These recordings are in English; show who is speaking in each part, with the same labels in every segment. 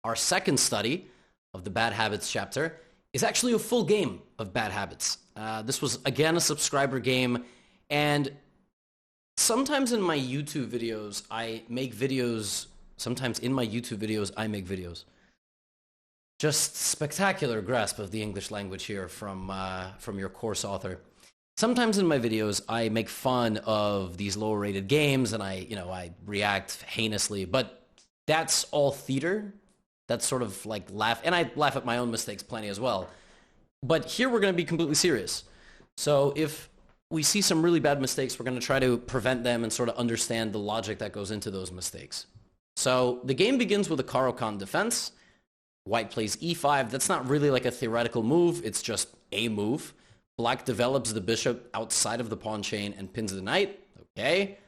Speaker 1: Our second study of the Bad Habits chapter is actually a full game of Bad Habits. This was, again, a subscriber game, and sometimes in my YouTube videos, I make videos. Just spectacular grasp of the English language here from your course author. Sometimes in my videos, I make fun of these lower-rated games, and I react heinously, but that's all theater. That's sort of like and I laugh at my own mistakes plenty as well. But here we're going to be completely serious. So if we see some really bad mistakes, we're going to try to prevent them and sort of understand the logic that goes into those mistakes. So the game begins with a Caro-Kann defense. White plays e5. That's not really like a theoretical move. It's just a move. Black develops the bishop outside of the pawn chain and pins the knight. Okay,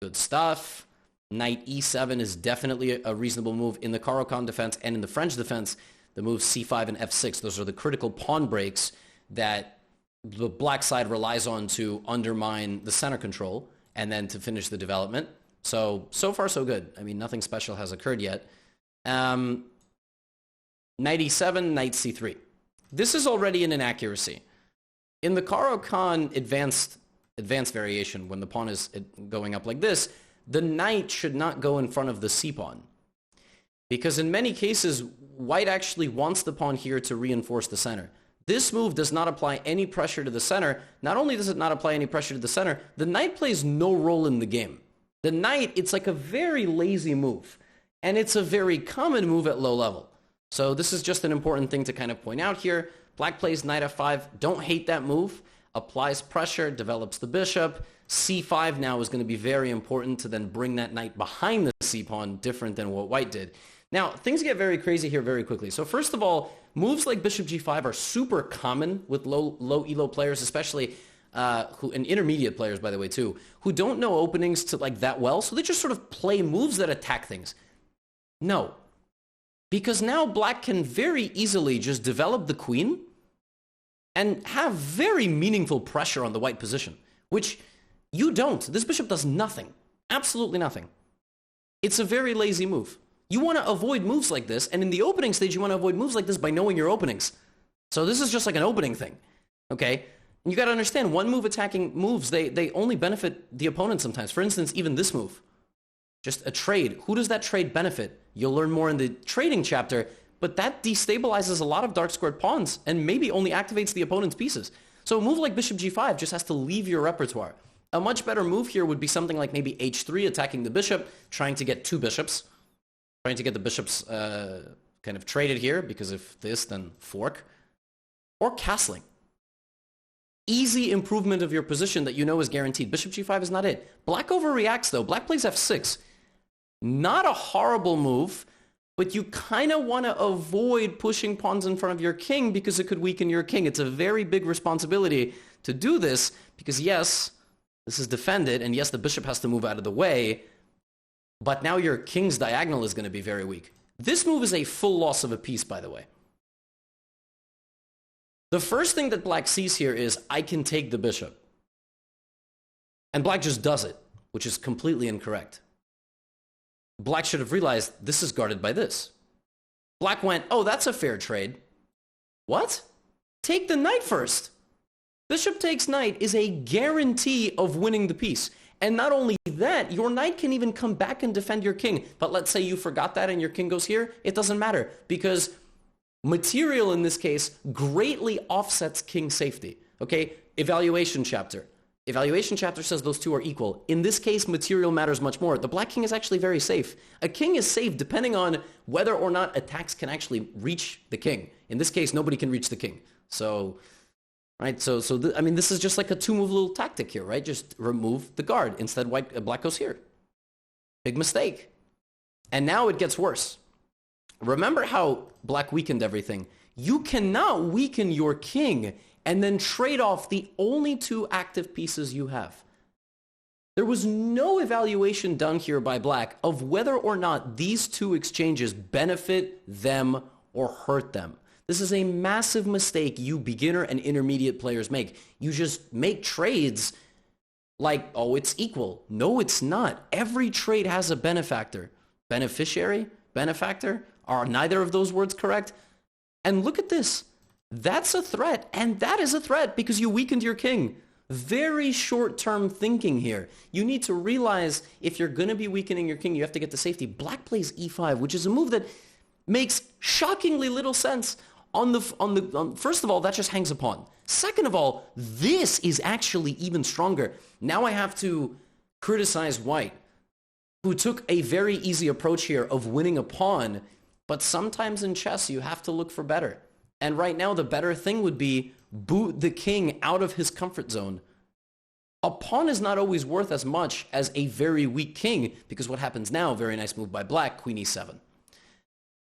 Speaker 1: good stuff. Knight e7 is definitely a reasonable move in the Caro-Kann defense, and in the French defense, the moves c5 and f6. Those are the critical pawn breaks that the black side relies on to undermine the center control and then to finish the development. So far so good. I mean, nothing special has occurred yet. Knight e7, knight c3. This is already an inaccuracy. In the Caro-Kann advanced variation, when the pawn is going up like this, the knight should not go in front of the c-pawn. Because in many cases, white actually wants the pawn here to reinforce the center. This move does not apply any pressure to the center. Not only does it not apply any pressure to the center, the knight plays no role in the game. The knight, it's like a very lazy move. And it's a very common move at low level. So this is just an important thing to kind of point out here. Black plays knight f5. Don't hate that move. Applies pressure, develops the bishop. c5 now is going to be very important to then bring that knight behind the c-pawn, different than what white did. Now, things get very crazy here very quickly. So first of all, moves like bishop g5 are super common with low elo players, especially and intermediate players, by the way, too, who don't know openings to like that well. So they just sort of play moves that attack things. No. Because now black can very easily just develop the queen and have very meaningful pressure on the white position, which you don't. This bishop does nothing. Absolutely nothing. It's a very lazy move. You want to avoid moves like this, and in the opening stage, you want to avoid moves like this by knowing your openings. So this is just like an opening thing, okay? You got to understand, one move attacking moves, they only benefit the opponent sometimes. For instance, even this move. Just a trade. Who does that trade benefit? You'll learn more in the trading chapter, but that destabilizes a lot of dark squared pawns and maybe only activates the opponent's pieces. So a move like bishop g5 just has to leave your repertoire. A much better move here would be something like maybe h3, attacking the bishop, trying to get two bishops, trying to get the bishops kind of traded here, because if this, then fork, or castling. Easy improvement of your position that you know is guaranteed. Bishop g5 is not it. Black overreacts, though. Black plays f6. Not a horrible move, but you kind of want to avoid pushing pawns in front of your king because it could weaken your king. It's a very big responsibility to do this because, yes, this is defended, and yes, the bishop has to move out of the way, but now your king's diagonal is going to be very weak. This move is a full loss of a piece, by the way. The first thing that black sees here is, I can take the bishop. And black just does it, which is completely incorrect. Black should have realized this is guarded by this. Black went, oh, that's a fair trade. What? Take the knight first. Bishop takes knight is a guarantee of winning the piece. And not only that, your knight can even come back and defend your king. But let's say you forgot that and your king goes here. It doesn't matter because material in this case greatly offsets king safety. Okay, evaluation chapter. Evaluation chapter says those two are equal. In this case, material matters much more. The black king is actually very safe. A king is safe depending on whether or not attacks can actually reach the king. In this case, nobody can reach the king. So, right? I mean, this is just like a two-move little tactic here, right? Just remove the guard. Instead, black goes here. Big mistake. And now it gets worse. Remember how black weakened everything. You cannot weaken your king and then trade off the only two active pieces you have. There was no evaluation done here by black of whether or not these two exchanges benefit them or hurt them. This is a massive mistake you beginner and intermediate players make. You just make trades like, oh, it's equal. No, it's not. Every trade has a benefactor. Beneficiary, benefactor, Are neither of those words correct? And look at this. That's a threat, and that is a threat because you weakened your king. Very short-term thinking here. You need to realize if you're going to be weakening your king, you have to get to safety. Black plays e5, which is a move that makes shockingly little sense. First of all, that just hangs a pawn. Second of all, this is actually even stronger. Now I have to criticize white, who took a very easy approach here of winning a pawn, but sometimes in chess you have to look for better. And right now the better thing would be boot the king out of his comfort zone. A pawn is not always worth as much as a very weak king, because what happens now, very nice move by black, queen e7.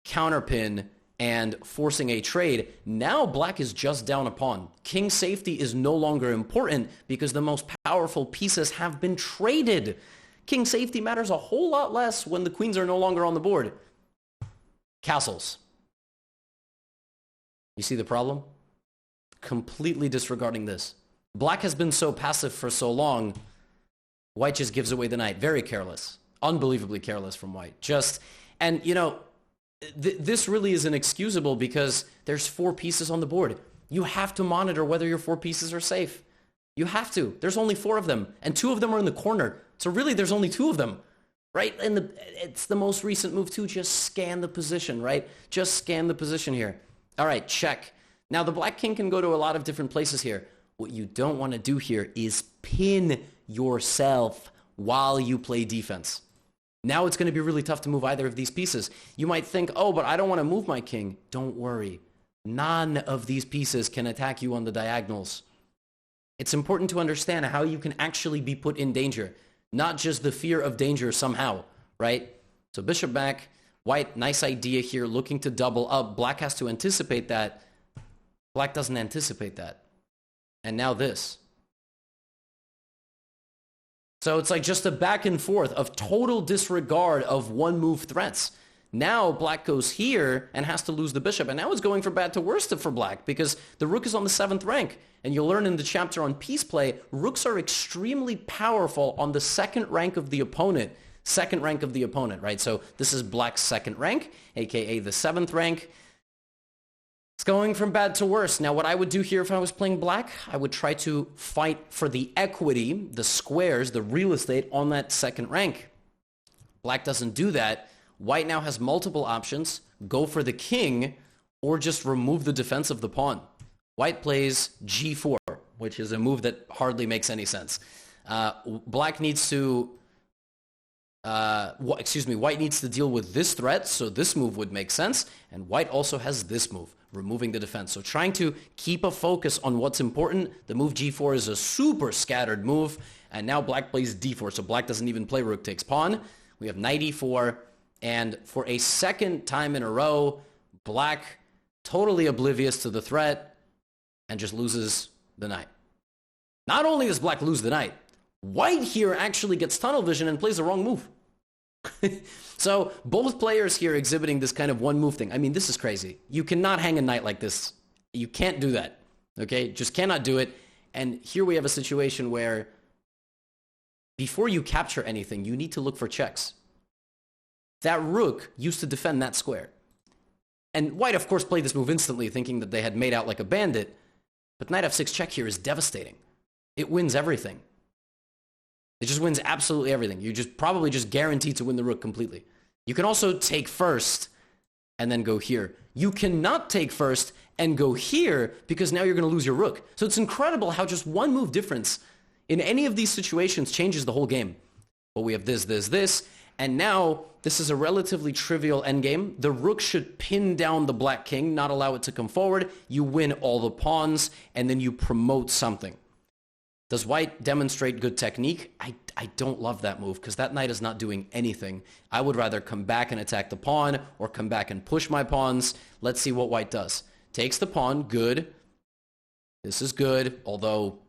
Speaker 1: Counterpin and forcing a trade. Now black is just down a pawn. King safety is no longer important because the most powerful pieces have been traded. King safety matters a whole lot less when the queens are no longer on the board. Castles. You see the problem? Completely disregarding this. Black has been so passive for so long, white just gives away the knight. Very careless. Unbelievably careless from white. And you know, this really is inexcusable because there's 4 pieces on the board. You have to monitor whether your 4 pieces are safe. You have to. There's only 4 of them, and 2 of them are in the corner. So really, there's only 2 of them, right? And it's the most recent move too. Just scan the position, right? Just scan the position here. All right, check. Now, the black king can go to a lot of different places here. What you don't want to do here is pin yourself while you play defense. Now it's going to be really tough to move either of these pieces. You might think, oh, but I don't want to move my king. Don't worry. None of these pieces can attack you on the diagonals. It's important to understand how you can actually be put in danger, not just the fear of danger somehow, right? So bishop back, white, nice idea here, looking to double up. Black has to anticipate that. Black doesn't anticipate that. And now this. So it's like just a back and forth of total disregard of one move threats. Now black goes here and has to lose the bishop. And now it's going from bad to worse for black because the rook is on the 7th rank. And you'll learn in the chapter on piece play, rooks are extremely powerful on the 2nd rank of the opponent. 2nd rank of the opponent, right? So this is black's 2nd rank, aka the 7th rank. It's going from bad to worse. Now, what I would do here if I was playing black, I would try to fight for the equity, the squares, the real estate on that 2nd rank. Black doesn't do that. White now has multiple options. Go for the king or just remove the defense of the pawn. White plays g4, which is a move that hardly makes any sense. White needs to deal with this threat, so this move would make sense. And white also has this move, removing the defense. So trying to keep a focus on what's important. The move g4 is a super scattered move. And now black plays d4, so black doesn't even play rook takes pawn. We have knight e4. And for a 2nd time in a row, black totally oblivious to the threat and just loses the knight. Not only does black lose the knight, white here actually gets tunnel vision and plays the wrong move. So both players here exhibiting this kind of one move thing. I mean, this is crazy. You cannot hang a knight like this. You can't do that. Okay? Just cannot do it. And here we have a situation where before you capture anything, you need to look for checks. That rook used to defend that square. And white, of course, played this move instantly, thinking that they had made out like a bandit. But knight f6 check here is devastating. It wins everything. It just wins absolutely everything. You just probably just guaranteed to win the rook completely. You can also take first and then go here. You cannot take first and go here because now you're going to lose your rook. So it's incredible how just one move difference in any of these situations changes the whole game. But we have this. And now this is a relatively trivial endgame. The rook should pin down the black king, not allow it to come forward. You win all the pawns, and then you promote something. Does white demonstrate good technique? I don't love that move because that knight is not doing anything. I would rather come back and attack the pawn or come back and push my pawns. Let's see what white does. Takes the pawn, good. This is good, although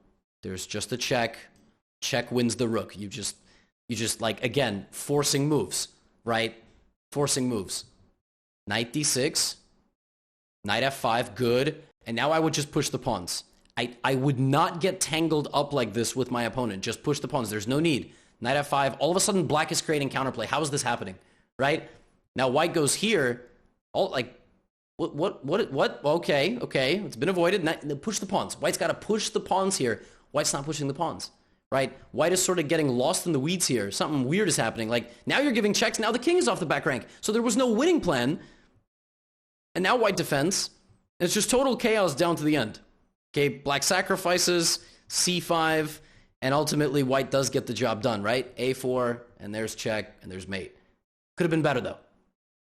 Speaker 1: there's just a check. Check wins the rook. You just like, again, forcing moves, right? Forcing moves. Knight d6, knight f5, good. And now I would just push the pawns. I would not get tangled up like this with my opponent. Just push the pawns. There's no need. Knight f5. All of a sudden, black is creating counterplay. How is this happening, right? Now white goes here. All like, what? Okay. It's been avoided. Now, push the pawns. White's got to push the pawns here. White's not pushing the pawns, right? White is sort of getting lost in the weeds here. Something weird is happening. Like, now you're giving checks. Now the king is off the back rank. So there was no winning plan. And now white defends. It's just total chaos down to the end. Okay, black sacrifices, c5, and ultimately white does get the job done, right? a4, and there's check, and there's mate. Could have been better, though.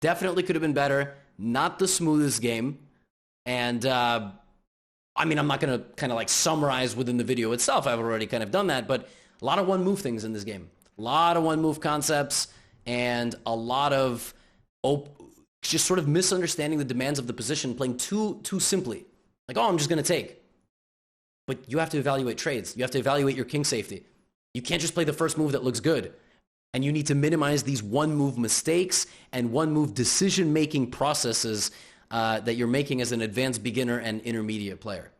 Speaker 1: Definitely could have been better. Not the smoothest game. And, I mean, I'm not going to kind of like summarize within the video itself. I've already kind of done that. But a lot of one-move things in this game. A lot of one-move concepts and a lot of just sort of misunderstanding the demands of the position, playing too simply. Like, oh, I'm just going to take. But you have to evaluate trades. You have to evaluate your king safety. You can't just play the first move that looks good. And you need to minimize these one-move mistakes and one-move decision-making processes that you're making as an advanced beginner and intermediate player.